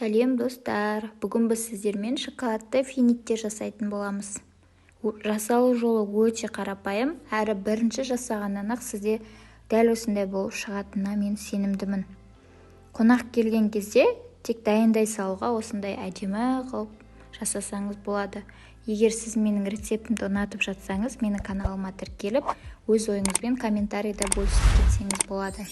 Сәлем достар, бүгін біз сіздермен шоколадты финиттер жасайтын боламыз. Жасалу жолы өте қарапайым, әрі бірінші жасағаннан-ақ сізде дәл осындай болып шығатынына мен сенімдімін. Қонақ келген кезде тек дайындай салуға осындай әдемі қылып жасасаңыз болады. Егер сіз менің рецептімді ұнатып жатсаңыз, менің каналыма тіркеліп, өз ойыңызбен комментарийда бөлісіп кетсеңіз болады.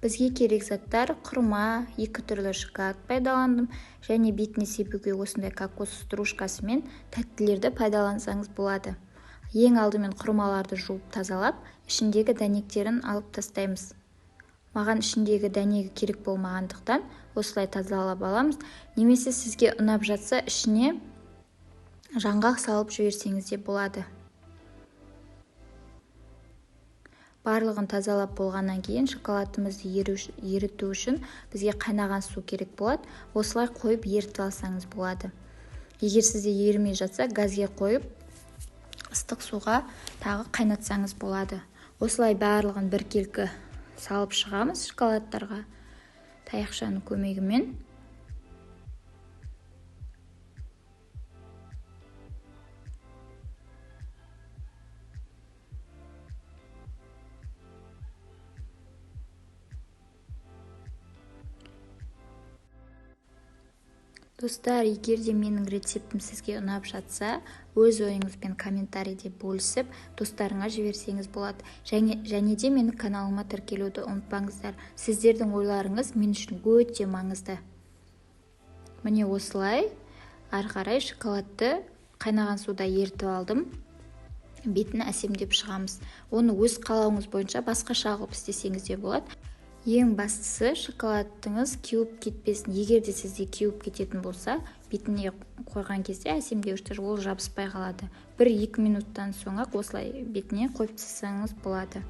Бізге керек заттар: құрма, 2 түрлі шоколад пайдаландым, және бетіне себуге осындай кокос стружкасы мен тәттілерді пайдалансаңыз болады. Ең алдымен құрмаларды жуып тазалап, ішіндегі дәнектерін алып тастаймыз. Маған ішіндегі дәнегі керек болмағандықтан осылай тазалап аламыз. Немесе сізге ұнап жатса, ішіне жаңғақ салып жіберсеңіз де болады. Барлығын тазалап болғаннан кейін шоколадымызды еріту үшін бізге қайнаған су керек болады. Осылай қойып ерітіп алсаңыз болады. Егер сізде ерімей жатса, газге қойып, ыстық суға тағы қайнатсаңыз болады. Осылай барлығын біркелкі салып шығамыз шоколадтарға таяқшаның көмегімен. Достар, егер де менің рецептім сізге ұнап жатса, өз ойыңызбен комментарийде бөлісіп, достарыңа жіберсеңіз болады. Және де менің каналыма тіркелуді ұмытпаңыздар. Сіздердің ойларыңыз мен үшін өте маңызды. Міне осылай ары қарай шоколадты қайнаған суда ерітіп алдым. Бетін әсемдеп шығамыз. Оны өз қалауыңыз бойынша басқаша қылып істесеңіз де болады. Ең бастысы, шоколадыңыз кеуіп кетпесін. Егер де сізде кеуіп кететін болса, бетіне қойған кезде әсемдеуіштер ол жабыспай қалады. 1-2 минуттан соң-ақ осылай бетіне қойып тастасаңыз болады.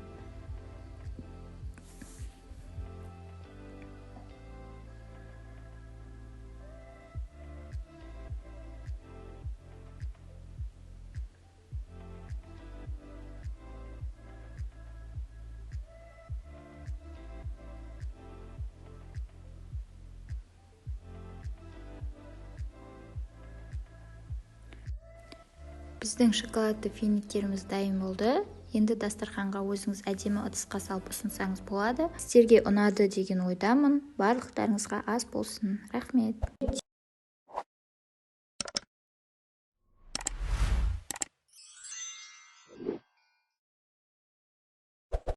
Біздің шоколадты финиктеріміз дайын болды. Енді дастарханға өзіңіз әдемі ыдысқа салып ұсынсаңыз болады. Сіздерге ұнады деген ойдамын. Барлықтарыңызға ас болсын. Рахмет.